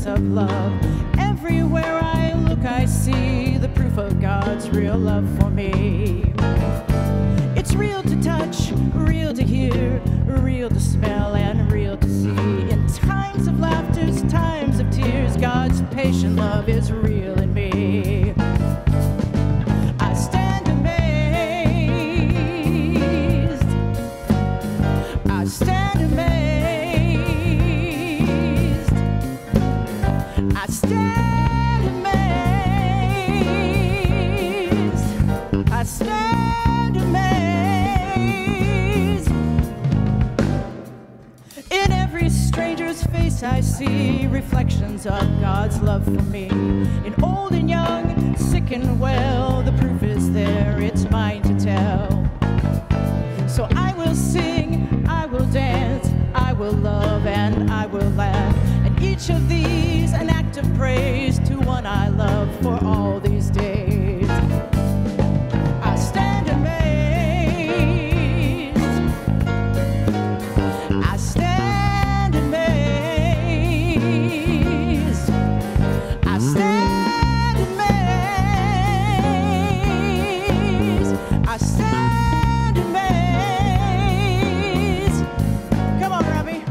evidence of love. Everywhere I look, I see the proof of God's real love for me. It's real to touch, real to hear, real to smell, and real to see. In times of laughter, times of tears, God's patient love is real in me. I stand amazed. I stand amazed. I stand amazed. I stand amazed. In every stranger's face I see reflections of God's love for me. In old and young, sick and well, the proof is there, it's mine to tell. So I will sing, I will dance, I will love, and I will laugh. And each of these an act of praise to one I love for all these days. I stand amazed. I stand amazed. I stand amazed. I stand amazed. Come on, Robbie.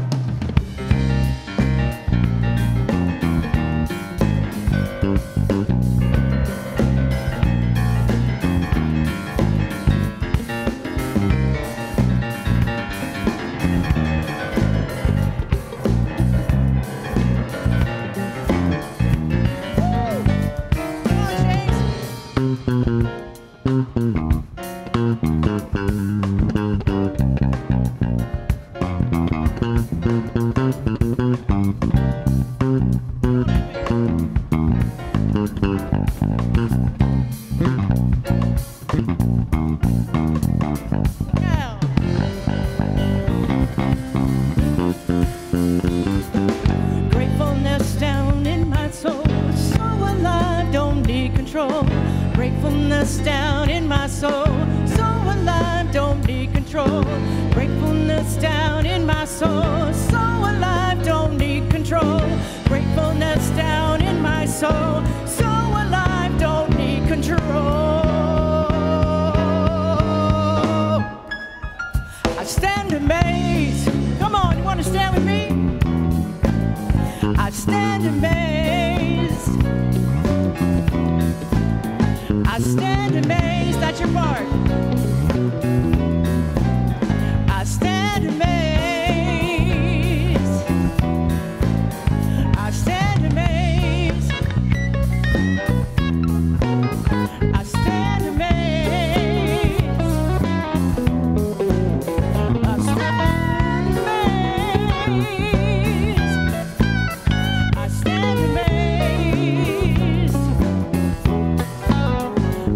Gratefulness down in my soul, so alive, don't need control. Gratefulness down in my soul, so alive, don't need control. Gratefulness down in my soul, so alive, don't need control. Gratefulness down in my soul, so alive, don't need control. I stand amazed. Come on, you want to stand with me? I stand amazed. I stand amazed. That's your part. I stand amazed. I stand amazed. I stand amazed. I stand amazed. I stand amazed.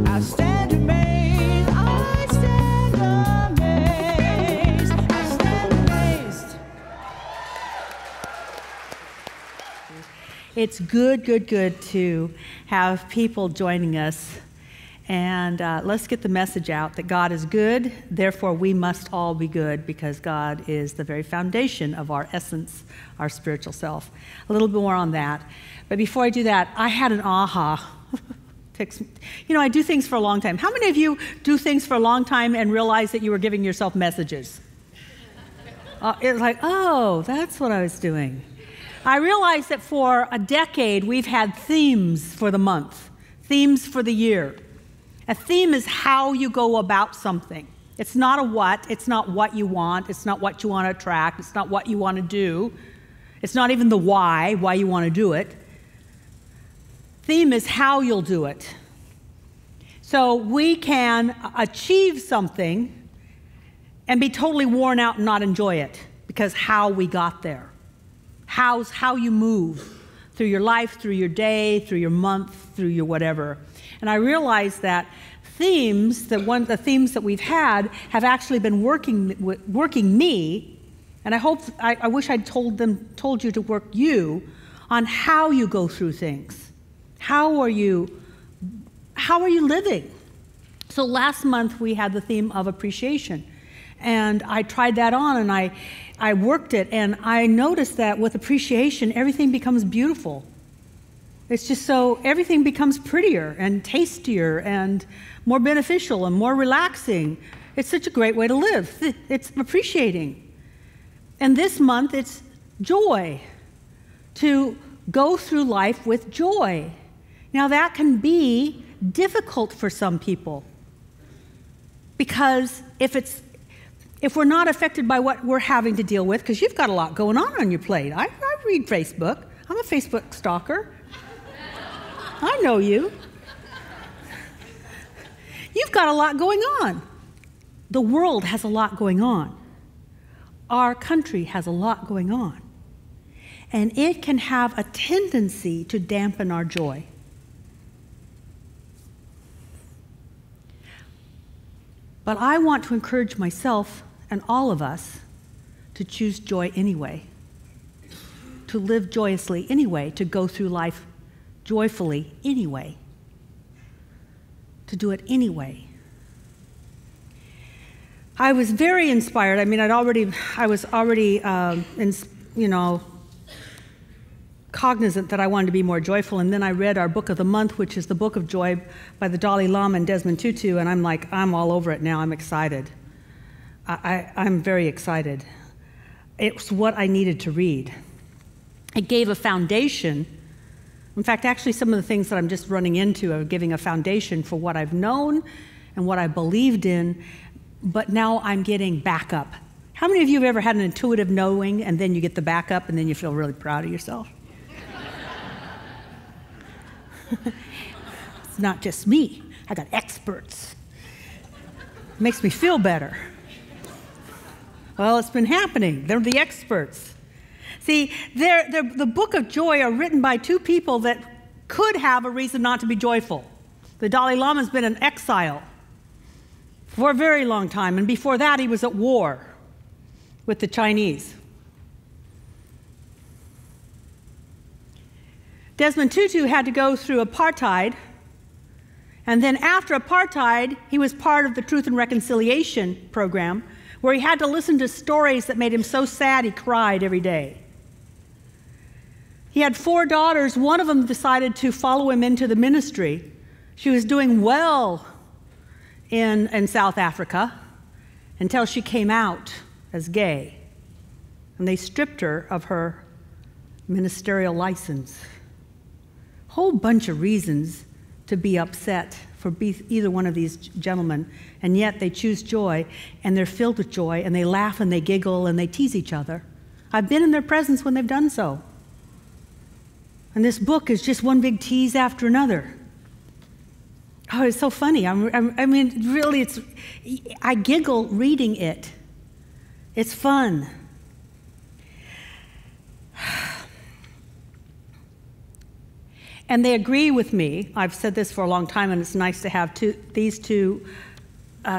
I stand amazed. I stand amazed. I stand amazed. It's good to have people joining us. And let's get the message out that God is good, therefore we must all be good, because God is the very foundation of our essence, our spiritual self. A little bit more on that. But before I do that, I had an aha. You know, I do things for a long time. How many of you do things for a long time and realize that you were giving yourself messages? It's like, oh, that's what I was doing. I realized that for a decade, we've had themes for the month, themes for the year. A theme is how you go about something. It's not a what, it's not what you want, it's not what you want to attract, it's not what you want to do. It's not even the why you want to do it. Theme is how you'll do it. So we can achieve something and be totally worn out and not enjoy it because how we got there. How's how you move through your life, through your day, through your month, through your whatever. And I realized that themes, the themes that we've had have actually been working me, and I wish I'd told you to work you on how you go through things. How are you living? So last month we had the theme of appreciation. And I tried that on, and I worked it, and I noticed that with appreciation, everything becomes beautiful. It's just so everything becomes prettier and tastier and more beneficial and more relaxing. It's such a great way to live. It's appreciating. And this month, it's joy, to go through life with joy. Now, that can be difficult for some people, because if we're not affected by what we're having to deal with, because you've got a lot going on your plate. I read Facebook. I'm a Facebook stalker. I know you. You've got a lot going on. The world has a lot going on. Our country has a lot going on. And it can have a tendency to dampen our joy. But I want to encourage myself and all of us to choose joy anyway, to live joyously anyway, to go through life joyfully anyway, to do it anyway. I was very inspired. I mean, I was already, cognizant that I wanted to be more joyful, and then I read our book of the month, which is the Book of Joy by the Dalai Lama and Desmond Tutu, and I'm like, I'm all over it now. I'm excited. I'm very excited. It's what I needed to read. It gave a foundation. In fact, actually, some of the things that I'm just running into are giving a foundation for what I've known and what I believed in, but now I'm getting backup. How many of you have ever had an intuitive knowing, and then you get the backup, and then you feel really proud of yourself? It's not just me. I got experts. It makes me feel better. Well, it's been happening. They're the experts. See, the Book of Joy are written by two people that could have a reason not to be joyful. The Dalai Lama has been in exile for a very long time, and before that he was at war with the Chinese. Desmond Tutu had to go through apartheid, and then after apartheid, he was part of the Truth and Reconciliation program, where he had to listen to stories that made him so sad he cried every day. He had 4 daughters. One of them decided to follow him into the ministry. She was doing well in South Africa until she came out as gay, and they stripped her of her ministerial license. Whole bunch of reasons to be upset for either one of these gentlemen, and yet they choose joy, and they're filled with joy, and they laugh and they giggle and they tease each other. I've been in their presence when they've done so. And this book is just one big tease after another. Oh, it's so funny. I mean, really, I giggle reading it. It's fun. And they agree with me. I've said this for a long time, and it's nice to have these two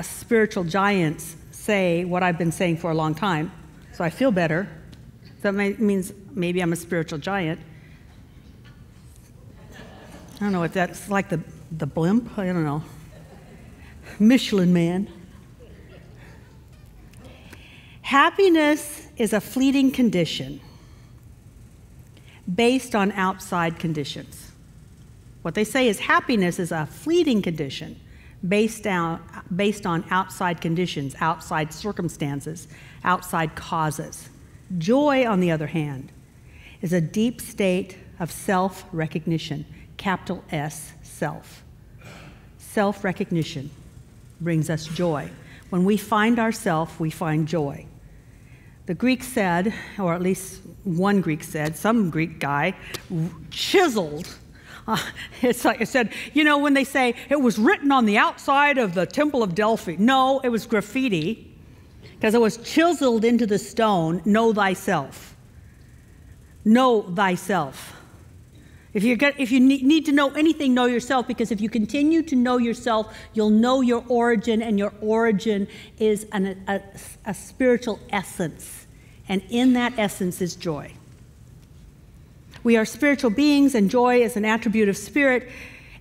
spiritual giants say what I've been saying for a long time, so I feel better. That means maybe I'm a spiritual giant. I don't know if that's like the blimp. I don't know. Michelin Man. Happiness is a fleeting condition based on outside conditions. What they say is happiness is a fleeting condition based on outside conditions, outside circumstances, outside causes. Joy, on the other hand, is a deep state of self-recognition, capital S, self. Self-recognition brings us joy. When we find ourselves, we find joy. The Greeks said, or at least one Greek said, some Greek guy chiseled. It's like it said, when they say it was written on the outside of the Temple of Delphi. No, it was graffiti, because it was chiseled into the stone. Know thyself. Know thyself. If you need to know anything, know yourself, because if you continue to know yourself, you'll know your origin, and your origin is a spiritual essence, and in that essence is joy. We are spiritual beings, and joy is an attribute of spirit,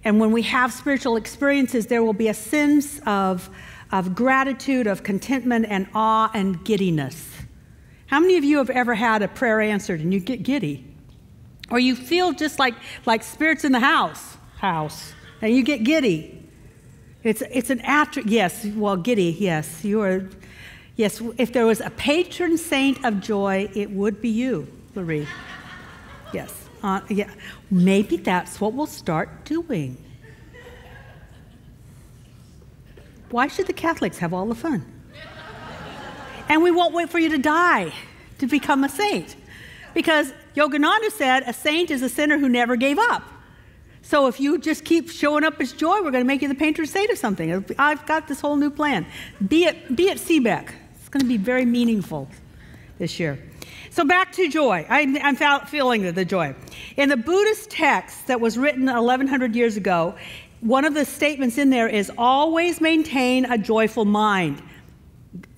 and when we have spiritual experiences, there will be a sense of gratitude, of contentment and awe and giddiness. How many of you have ever had a prayer answered and you get giddy? Or you feel just like spirits in the house, and you get giddy. It's an yes, well, giddy, yes. Yes, if there was a patron saint of joy, it would be you, Marie. Yes, yeah. Maybe that's what we'll start doing. Why should the Catholics have all the fun? And we won't wait for you to die to become a saint. Because Yogananda said a saint is a sinner who never gave up. So if you just keep showing up as joy, we're going to make you the patron saint of something. I've got this whole new plan. Be at Seebeck. It's going to be very meaningful this year. So back to joy. I'm feeling the joy. In the Buddhist text that was written 1,100 years ago, one of the statements in there is always maintain a joyful mind.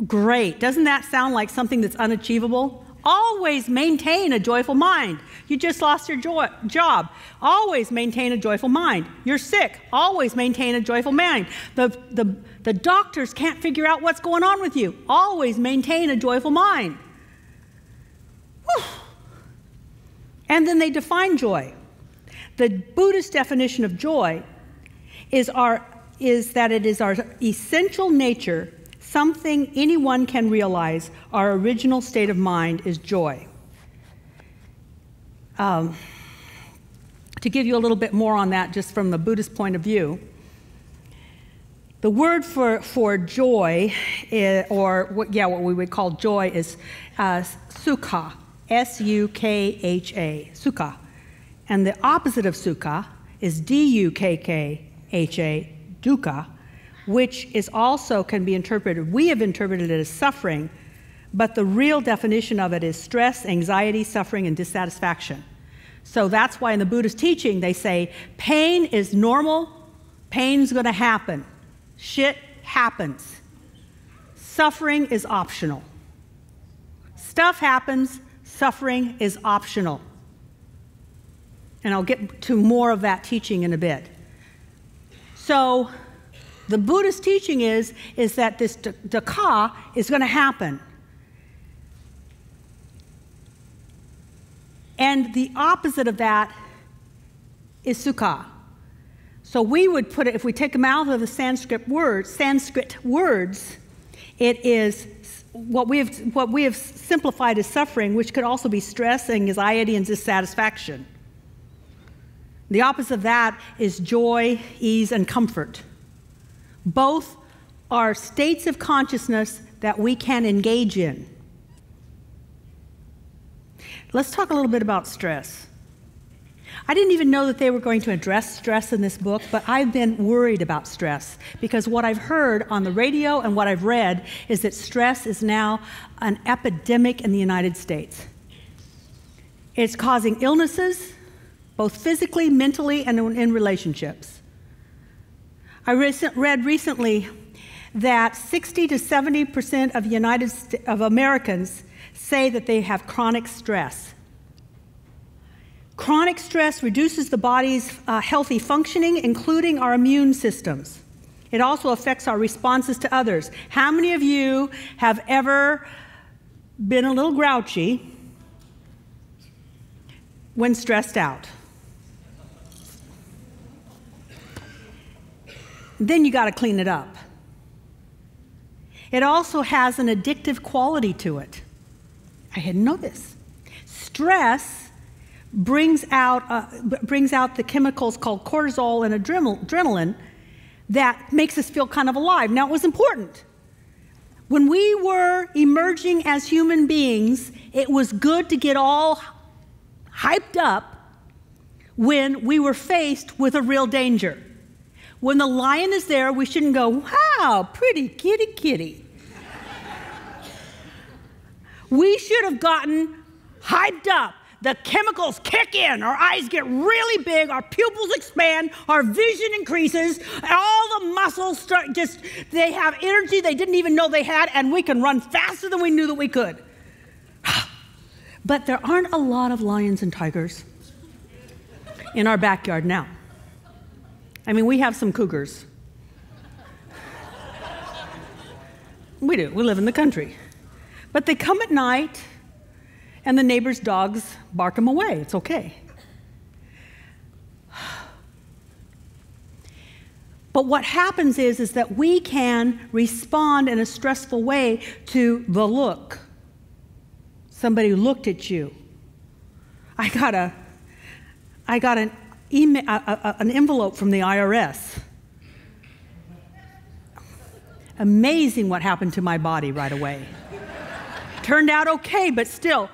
Great. Doesn't that sound like something that's unachievable? Always maintain a joyful mind. You just lost your job. Always maintain a joyful mind. You're sick. Always maintain a joyful mind. The doctors can't figure out what's going on with you. Always maintain a joyful mind. Whew. And then they define joy. The Buddhist definition of joy is that it is our essential nature, something anyone can realize. Our original state of mind is joy. To give you a little bit more on that, just from the Buddhist point of view, the word for joy, what we would call joy, is sukha, S-U-K-H-A, sukha. And the opposite of sukha is D-U-K-K-H-A, dukkha, which is also can be interpreted, we have interpreted it as suffering, but the real definition of it is stress, anxiety, suffering, and dissatisfaction. So that's why in the Buddhist teaching they say pain is normal, pain's going to happen. Shit happens. Suffering is optional. Stuff happens, suffering is optional. And I'll get to more of that teaching in a bit. So the Buddhist teaching is that this dukkha is going to happen. And the opposite of that is sukha. So we would put it, if we take them out of the Sanskrit words, it is what we have simplified as suffering, which could also be stress, anxiety, and dissatisfaction. The opposite of that is joy, ease, and comfort. Both are states of consciousness that we can engage in. Let's talk a little bit about stress. I didn't even know that they were going to address stress in this book, but I've been worried about stress because what I've heard on the radio and what I've read is that stress is now an epidemic in the United States. It's causing illnesses, both physically, mentally, and in relationships. I read recently that 60 to 70% of Americans say that they have chronic stress. Chronic stress reduces the body's healthy functioning, including our immune systems. It also affects our responses to others. How many of you have ever been a little grouchy when stressed out? Then you got to clean it up. It also has an addictive quality to it. I hadn't known this. Stress brings out the chemicals called cortisol and adrenaline that makes us feel kind of alive. Now, it was important. When we were emerging as human beings, it was good to get all hyped up when we were faced with a real danger. When the lion is there, we shouldn't go, wow, pretty kitty kitty. We should have gotten hyped up. The chemicals kick in, our eyes get really big, our pupils expand, our vision increases, all the muscles they have energy they didn't even know they had, and we can run faster than we knew that we could. But there aren't a lot of lions and tigers in our backyard now. I mean, we have some cougars. We do. We live in the country. But they come at night, and the neighbor's dogs bark them away. It's okay. But what happens is that we can respond in a stressful way to the look. Somebody looked at you. I got an email, an envelope from the IRS. Amazing what happened to my body right away. Turned out okay, but still.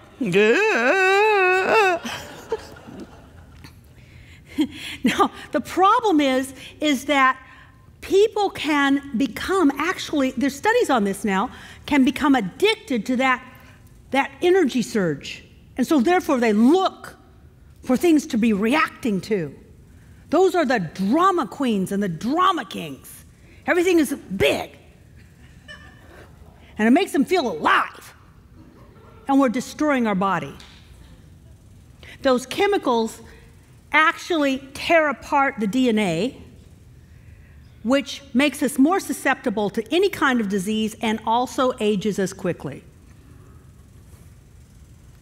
Now, the problem is that people can become, actually, there's studies on this now, can become addicted to that energy surge. And so therefore they look for things to be reacting to. Those are the drama queens and the drama kings. Everything is big. And it makes them feel alive. And we're destroying our body. Those chemicals actually tear apart the DNA, which makes us more susceptible to any kind of disease and also ages us quickly.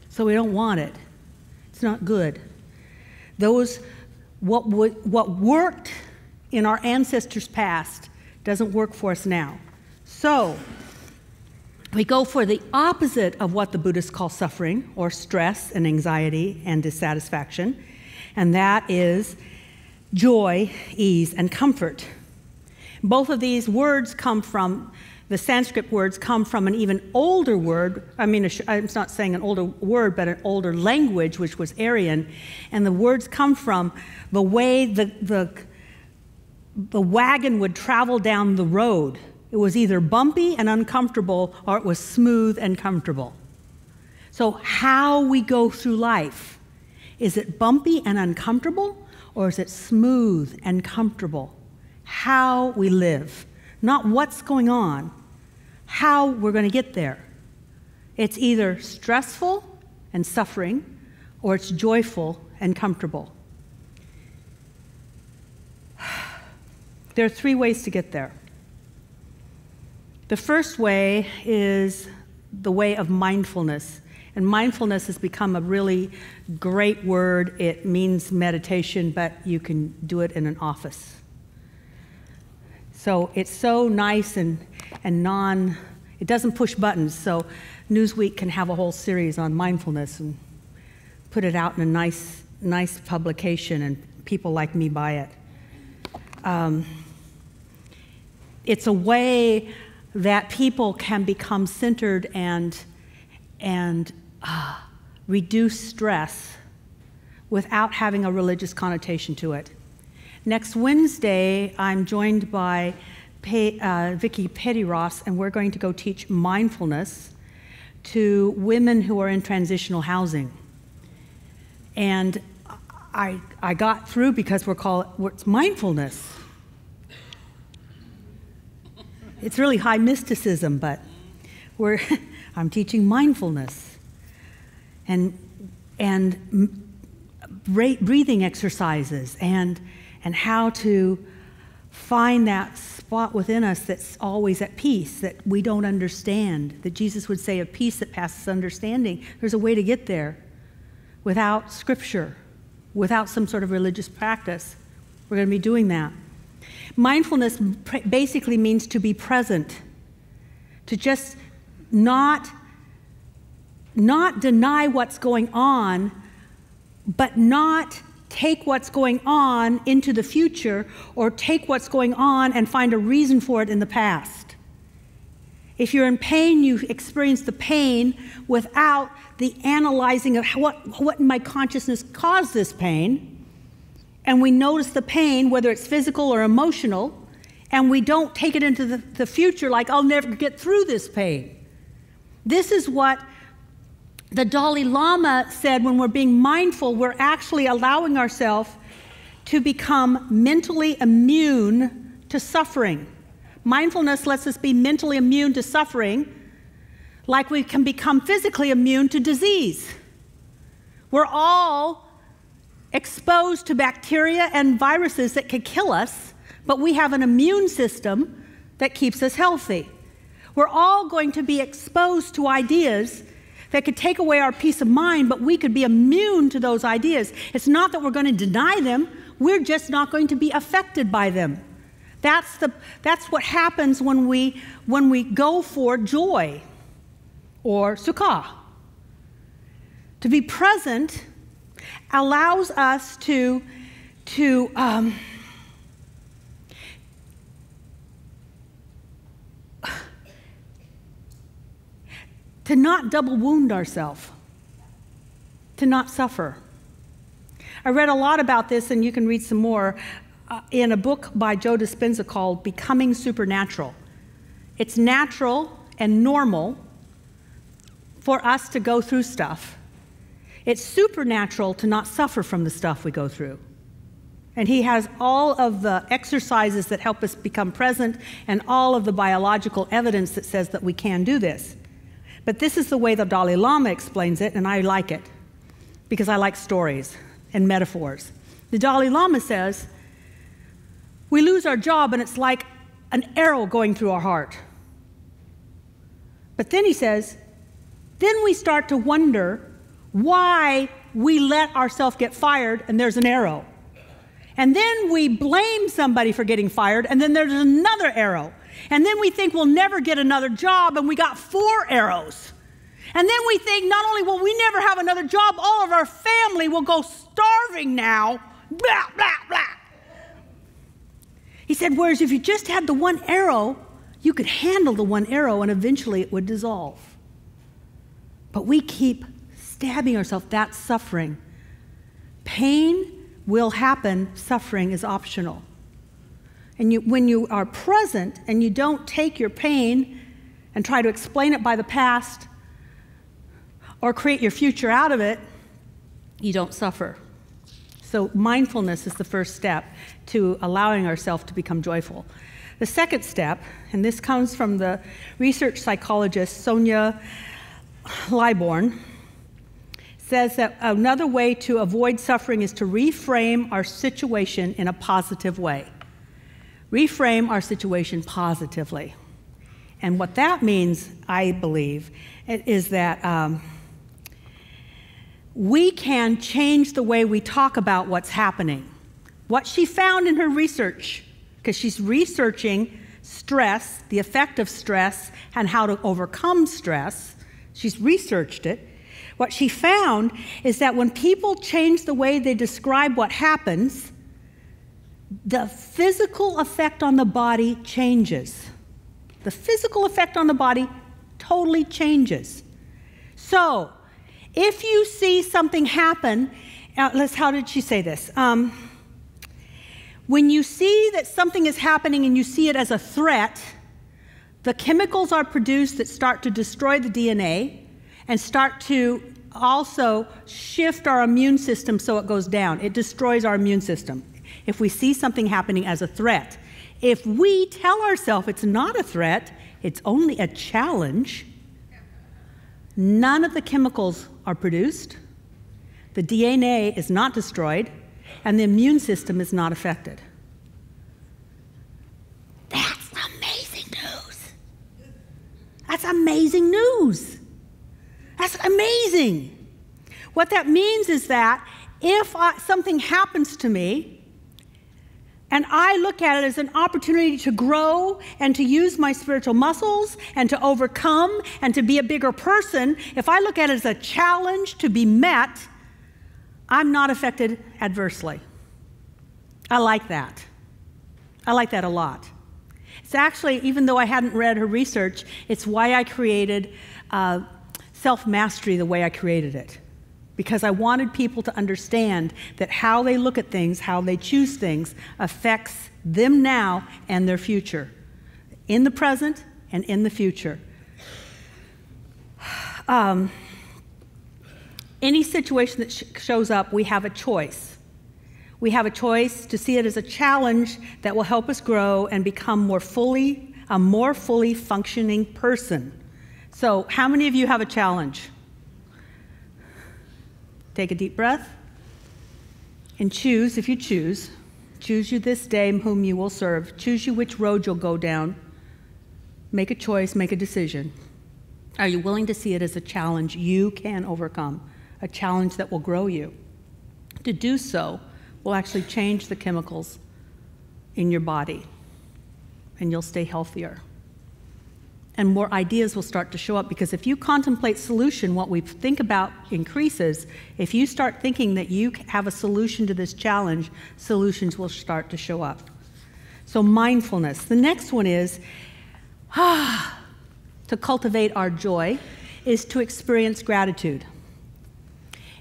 So we don't want it. It's not good. What worked in our ancestors' past doesn't work for us now. So we go for the opposite of what the Buddhists call suffering, or stress and anxiety and dissatisfaction, and that is joy, ease, and comfort. Both of these words come from, the Sanskrit words come from an even older word. I mean, I'm not saying an older word, but an older language, which was Aryan. And the words come from the way the wagon would travel down the road. It was either bumpy and uncomfortable, or it was smooth and comfortable. So how we go through life, is it bumpy and uncomfortable, or is it smooth and comfortable? How we live, not what's going on, how we're going to get there. It's either stressful and suffering, or it's joyful and comfortable. There are three ways to get there. The first way is the way of mindfulness. And mindfulness has become a really great word. It means meditation, but you can do it in an office. So it's so nice and it doesn't push buttons. So Newsweek can have a whole series on mindfulness and put it out in a nice publication, and people like me buy it. It's a way that people can become centered and reduce stress without having a religious connotation to it. Next Wednesday, I'm joined by Vicki Pettyross, and we're going to go teach mindfulness to women who are in transitional housing. And I got through because it's mindfulness. It's really high mysticism, but I'm teaching mindfulness and breathing exercises and how to find that spot within us that's always at peace, that we don't understand, that Jesus would say a peace that passes understanding. There's a way to get there without scripture, without some sort of religious practice. We're going to be doing that. Mindfulness basically means to be present, to just not deny what's going on, but not take what's going on into the future, or take what's going on and find a reason for it in the past. If you're in pain, you experience the pain without the analyzing of what in my consciousness caused this pain. And we notice the pain, whether it's physical or emotional, and we don't take it into the future like, I'll never get through this pain. This is what the Dalai Lama said. When we're being mindful, we're actually allowing ourselves to become mentally immune to suffering. Mindfulness lets us be mentally immune to suffering, like we can become physically immune to disease. We're all exposed to bacteria and viruses that could kill us, but we have an immune system that keeps us healthy. We're all going to be exposed to ideas that could take away our peace of mind, but we could be immune to those ideas. It's not that we're going to deny them. We're just not going to be affected by them. That's what happens when we go for joy or sukkah. To be present allows us to not double wound ourselves, to not suffer. I read a lot about this, and you can read some more, in a book by Joe Dispenza called Becoming Supernatural. It's natural and normal for us to go through stuff. It's supernatural to not suffer from the stuff we go through. And he has all of the exercises that help us become present and all of the biological evidence that says that we can do this. But this is the way the Dalai Lama explains it, and I like it because I like stories and metaphors. The Dalai Lama says, we lose our job and it's like an arrow going through our heart. But then he says, then we start to wonder why we let ourselves get fired and there's an arrow. And then we blame somebody for getting fired, and then there's another arrow. And then we think we'll never get another job, and we got 4 arrows. And then we think not only will we never have another job, all of our family will go starving now. Blah, blah, blah. He said, whereas if you just had the one arrow, you could handle the one arrow and eventually it would dissolve. But we keep stabbing ourselves. That's suffering. Pain will happen. Suffering is optional. And when you are present and you don't take your pain and try to explain it by the past or create your future out of it, you don't suffer. So mindfulness is the first step to allowing ourselves to become joyful. The second step, and this comes from the research psychologist Sonia Liborn, says that another way to avoid suffering is to reframe our situation in a positive way. Reframe our situation positively. And what that means, I believe, is that we can change the way we talk about what's happening. What she found in her research, because she's researching stress, the effect of stress, and how to overcome stress. She's researched it. What she found is that when people change the way they describe what happens, the physical effect on the body changes. The physical effect on the body totally changes. So, if you see something happen, how did she say this? When you see that something is happening and you see it as a threat, the chemicals are produced that start to destroy the DNA and start to also shift our immune system so it goes down. It destroys our immune system if we see something happening as a threat. If we tell ourselves it's not a threat, it's only a challenge, none of the chemicals are produced, the DNA is not destroyed, and the immune system is not affected. That's amazing news. That's amazing news. That's amazing. What that means is that if something happens to me, and I look at it as an opportunity to grow and to use my spiritual muscles and to overcome and to be a bigger person, if I look at it as a challenge to be met, I'm not affected adversely. I like that. I like that a lot. It's actually, even though I hadn't read her research, it's why I created self-mastery the way I created it. Because I wanted people to understand that how they look at things, how they choose things, affects them now and their future. In the present and in the future. Any situation that shows up, we have a choice. We have a choice to see it as a challenge that will help us grow and become a more fully functioning person. So, how many of you have a challenge? Take a deep breath and choose, if you choose you this day whom you will serve. Choose you which road you'll go down. Make a choice, make a decision. Are you willing to see it as a challenge you can overcome, a challenge that will grow you? To do so will actually change the chemicals in your body, and you'll stay healthier. And more ideas will start to show up, because if you contemplate solution, what we think about increases. If you start thinking that you have a solution to this challenge, solutions will start to show up. So mindfulness. The next one is, to cultivate our joy is to experience gratitude.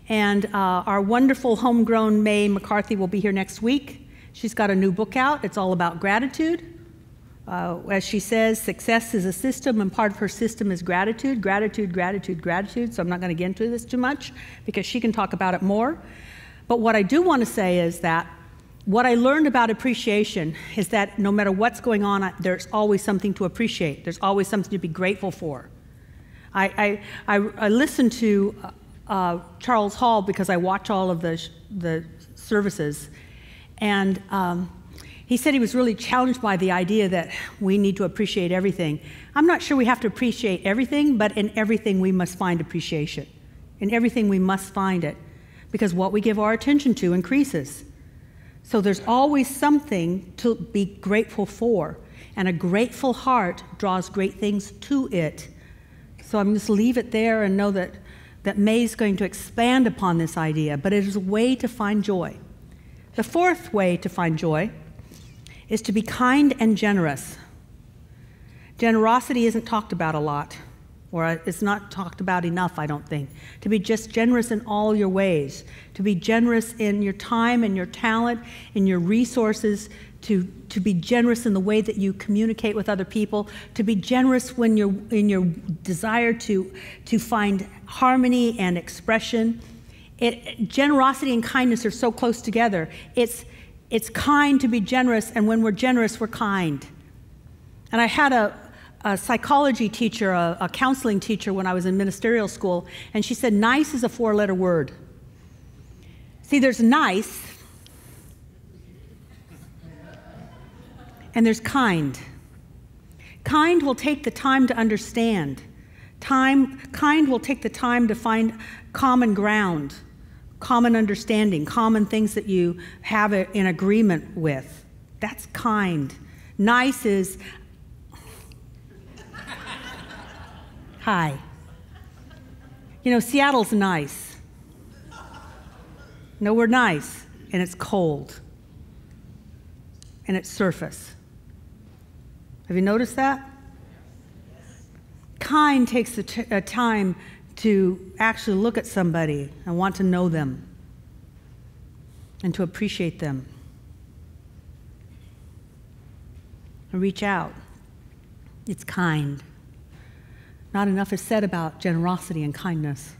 And our wonderful homegrown May McCarthy will be here next week. She's got a new book out. It's all about gratitude. As she says, success is a system, and part of her system is gratitude, gratitude, gratitude, gratitude. So I'm not going to get into this too much because she can talk about it more. But what I do want to say is that what I learned about appreciation is that no matter what's going on, there's always something to appreciate. There's always something to be grateful for. I listened to Charles Hall because I watch all of the services, and he said he was really challenged by the idea that we need to appreciate everything. I'm not sure we have to appreciate everything, but in everything we must find appreciation. In everything we must find it, because what we give our attention to increases. So there's always something to be grateful for, and a grateful heart draws great things to it. So I'm just leave it there and know that May's going to expand upon this idea, but it is a way to find joy. The fourth way to find joy is to be kind and generous. Generosity isn't talked about a lot, or it's not talked about enough, I don't think. To be just generous in all your ways, to be generous in your time and your talent, in your resources, to be generous in the way that you communicate with other people, to be generous when you're in your desire to find harmony and expression. Generosity and kindness are so close together. It's kind to be generous, and when we're generous, we're kind. And I had a psychology teacher, a counseling teacher when I was in ministerial school, and she said, nice is a 4-letter word. See, there's nice, and there's kind. Kind will take the time to understand. Kind will take the time to find common ground, common understanding, common things that you have in agreement with. That's kind. Nice is, hi. You know, Seattle's nice. No, we're nice, and it's cold, and it's surface. Have you noticed that? Kind takes a time to actually look at somebody and want to know them and to appreciate them and reach out. It's kind. Not enough is said about generosity and kindness.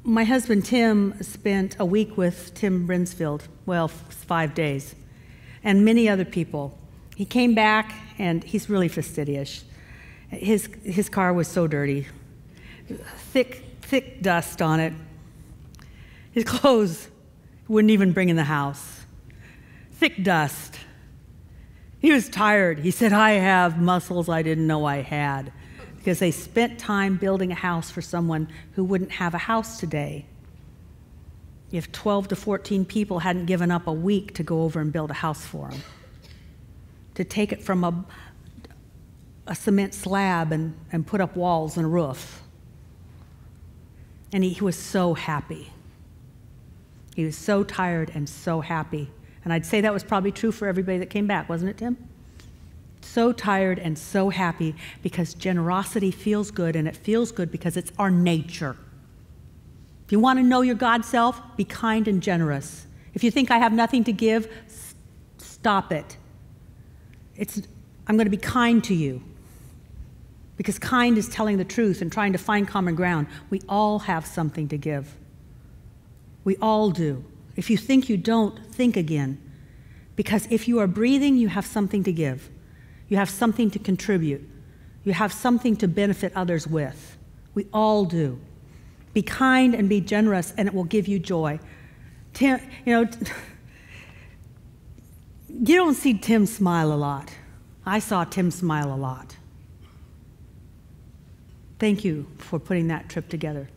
My husband Tim spent a week with Tim Brinsfield, well, 5 days, and many other people. He came back, and he's really fastidious. His car was so dirty, thick dust on it. His clothes wouldn't even bring in the house. Thick dust. He was tired. He said, I have muscles I didn't know I had, because they spent time building a house for someone who wouldn't have a house today. If 12 to 14 people hadn't given up a week to go over and build a house for him, to take it from a cement slab and put up walls and a roof. And he was so happy. He was so tired and so happy. And I'd say that was probably true for everybody that came back, wasn't it, Tim? So tired and so happy, because generosity feels good, and it feels good because it's our nature. If you want to know your God self, be kind and generous. If you think I have nothing to give, stop it. I'm going to be kind to you, because kind is telling the truth and trying to find common ground. We all have something to give. We all do. If you think you don't, think again. Because if you are breathing, you have something to give. You have something to contribute. You have something to benefit others with. We all do. Be kind and be generous, and it will give you joy. Tim, you don't see Tim smile a lot. I saw Tim smile a lot. Thank you for putting that trip together.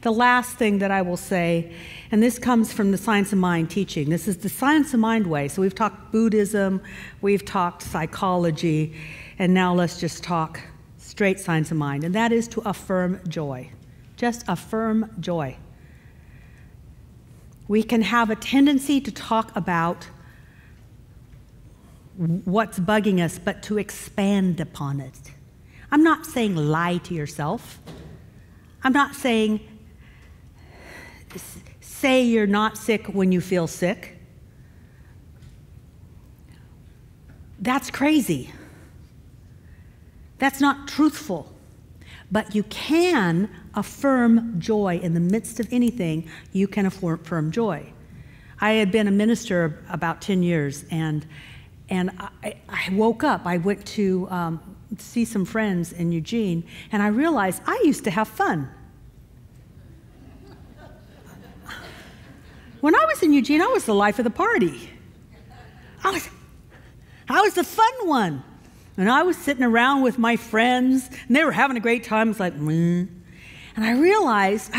The last thing that I will say, and this comes from the Science of Mind teaching. This is the Science of Mind way. So we've talked Buddhism, we've talked psychology, and now let's just talk straight Science of Mind, and that is to affirm joy. Just affirm joy. We can have a tendency to talk about what's bugging us, but to expand upon it. I'm not saying lie to yourself. I'm not saying say you're not sick when you feel sick. That's crazy. That's not truthful. But you can affirm joy in the midst of anything. You can affirm joy. I had been a minister about 10 years, and I woke up. I went to see some friends in Eugene, and I realized I used to have fun. When I was in Eugene, I was the life of the party. I was the fun one. And I was sitting around with my friends, and they were having a great time. It's like, and I realized,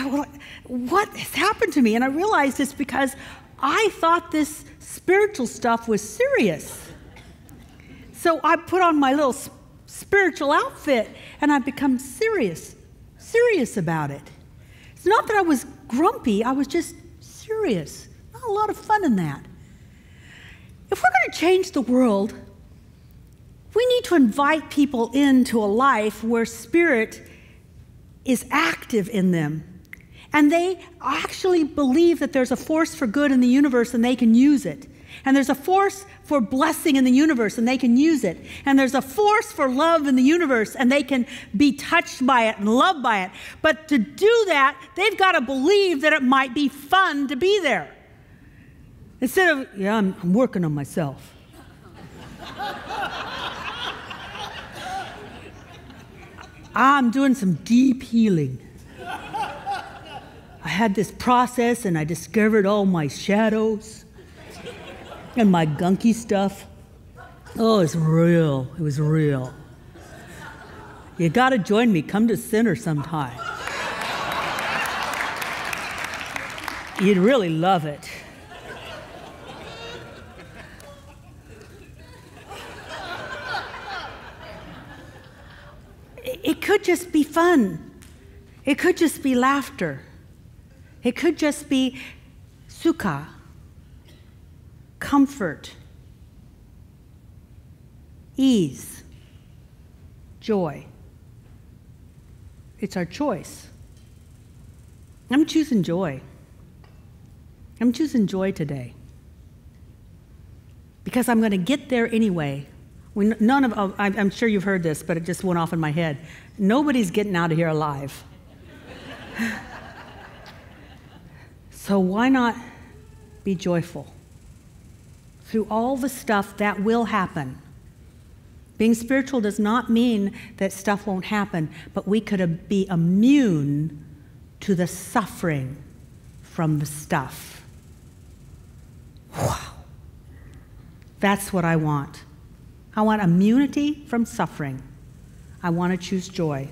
what has happened to me? And I realized it's because I thought this spiritual stuff was serious. So I put on my little spiritual outfit, and I've become serious about it. It's not that I was grumpy, I was just serious. Not a lot of fun in that. If we're going to change the world, we need to invite people into a life where spirit is active in them. And they actually believe that there's a force for good in the universe and they can use it. And there's a force for blessing in the universe and they can use it. And there's a force for love in the universe and they can be touched by it and loved by it. But to do that, they've got to believe that it might be fun to be there. Instead of, yeah, I'm working on myself. I'm doing some deep healing. I had this process and I discovered all my shadows and my gunky stuff. Oh, it's real. It was real. You got to join me. Come to Center sometime. You'd really love it. It could just be fun. It could just be laughter. It could just be sukha, comfort, ease, joy. It's our choice. I'm choosing joy. I'm choosing joy today. Because I'm going to get there anyway. I'm sure you've heard this, but it just went off in my head. Nobody's getting out of here alive. So why not be joyful through all the stuff that will happen? Being spiritual does not mean that stuff won't happen, but we could be immune to the suffering from the stuff. Wow. That's what I want. I want immunity from suffering. I want to choose joy.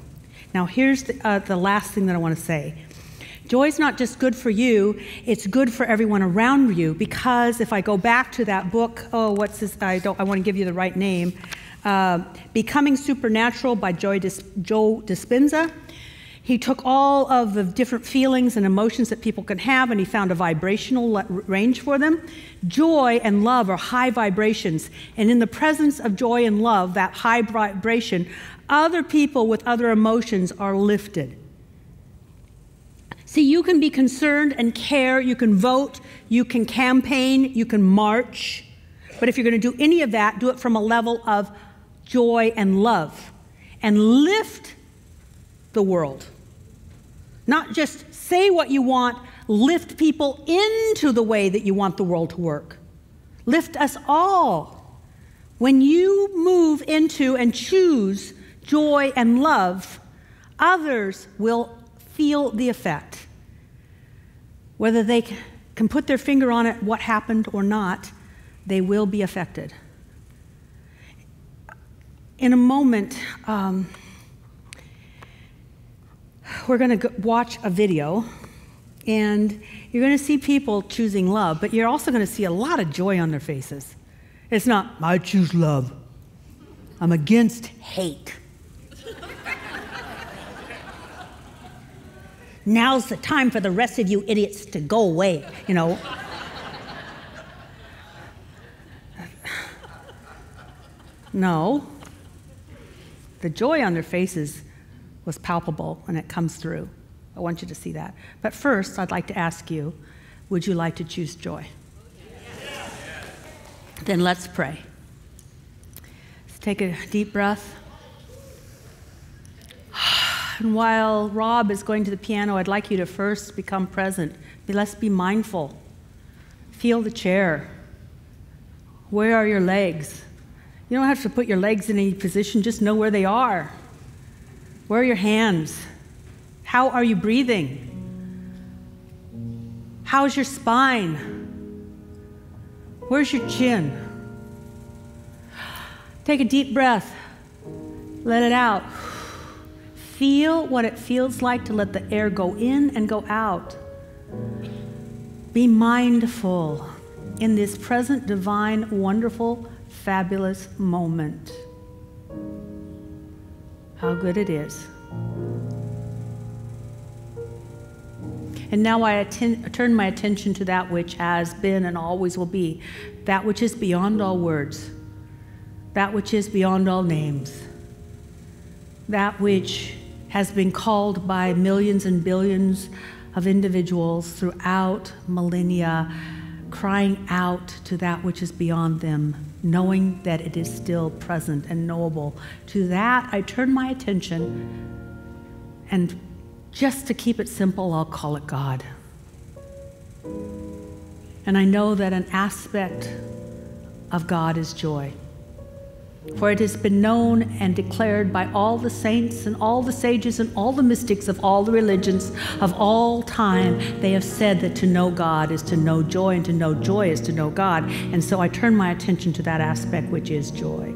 Now, here's the last thing that I want to say. Joy is not just good for you, it's good for everyone around you, because if I go back to that book, I want to give you the right name, Becoming Supernatural by Joe Dispenza. He took all of the different feelings and emotions that people can have, and he found a vibrational range for them. Joy and love are high vibrations, and in the presence of joy and love, that high vibration, other people with other emotions are lifted. See, you can be concerned and care, you can vote, you can campaign, you can march, but if you're going to do any of that, do it from a level of joy and love, and lift the world. Not just say what you want, lift people into the way that you want the world to work. Lift us all. When you move into and choose joy and love, others will feel the effect. Whether they can put their finger on it, what happened or not, they will be affected. In a moment, we're going to watch a video, and you're going to see people choosing love, but you're also going to see a lot of joy on their faces. It's not, I choose love. I'm against hate. Now's the time for the rest of you idiots to go away, you know. No. The joy on their faces was palpable, and it comes through. I want you to see that. But first, I'd like to ask you, would you like to choose joy? Yes. Then let's pray. Let's take a deep breath. And while Rob is going to the piano, I'd like you to first become present. Let's be mindful. Feel the chair. Where are your legs? You don't have to put your legs in any position, just know where they are. Where are your hands? How are you breathing? How's your spine? Where's your chin? Take a deep breath. Let it out. Feel what it feels like to let the air go in and go out. Be mindful in this present, divine, wonderful, fabulous moment. How good it is. And now I turn my attention to that which has been and always will be, that which is beyond all words, that which is beyond all names, that which has been called by millions and billions of individuals throughout millennia, crying out to that which is beyond them, knowing that it is still present and knowable. To that, I turn my attention, and just to keep it simple, I'll call it God. And I know that an aspect of God is joy. For it has been known and declared by all the saints and all the sages and all the mystics of all the religions of all time. They have said that to know God is to know joy, and to know joy is to know God. And so I turn my attention to that aspect which is joy.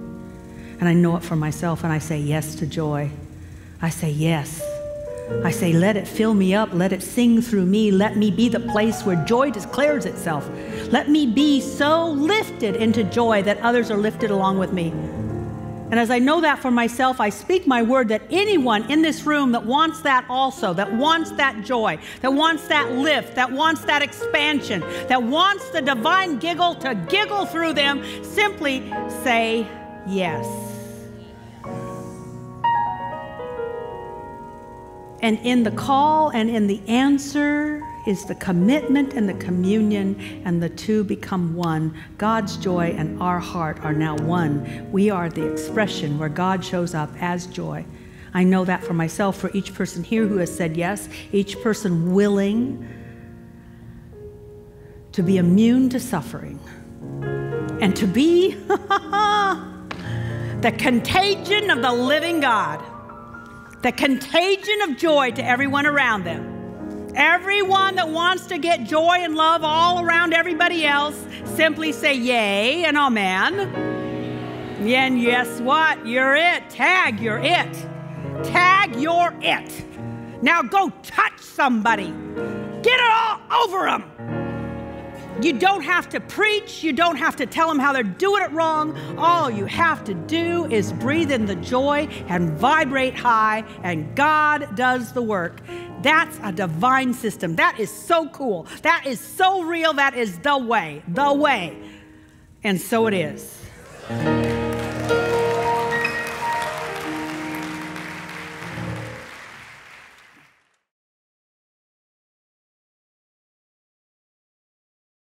And I know it for myself, and I say yes to joy. I say yes. I say, let it fill me up. Let it sing through me. Let me be the place where joy declares itself. Let me be so lifted into joy that others are lifted along with me. And as I know that for myself, I speak my word that anyone in this room that wants that also, that wants that joy, that wants that lift, that wants that expansion, that wants the divine giggle to giggle through them, simply say yes. And in the call and in the answer is the commitment and the communion, and the two become one. God's joy and our heart are now one. We are the expression where God shows up as joy. I know that for myself, for each person here who has said yes, each person willing to be immune to suffering and to be the contagion of the living God. The contagion of joy to everyone around them. Everyone that wants to get joy and love all around everybody else, simply say yay and amen. And guess what? You're it. Tag, you're it. Tag, you're it. Now go touch somebody. Get it all over them. You don't have to preach. You don't have to tell them how they're doing it wrong. All you have to do is breathe in the joy and vibrate high, and God does the work. That's a divine system. That is so cool. That is so real. That is the way. The way. And so it is.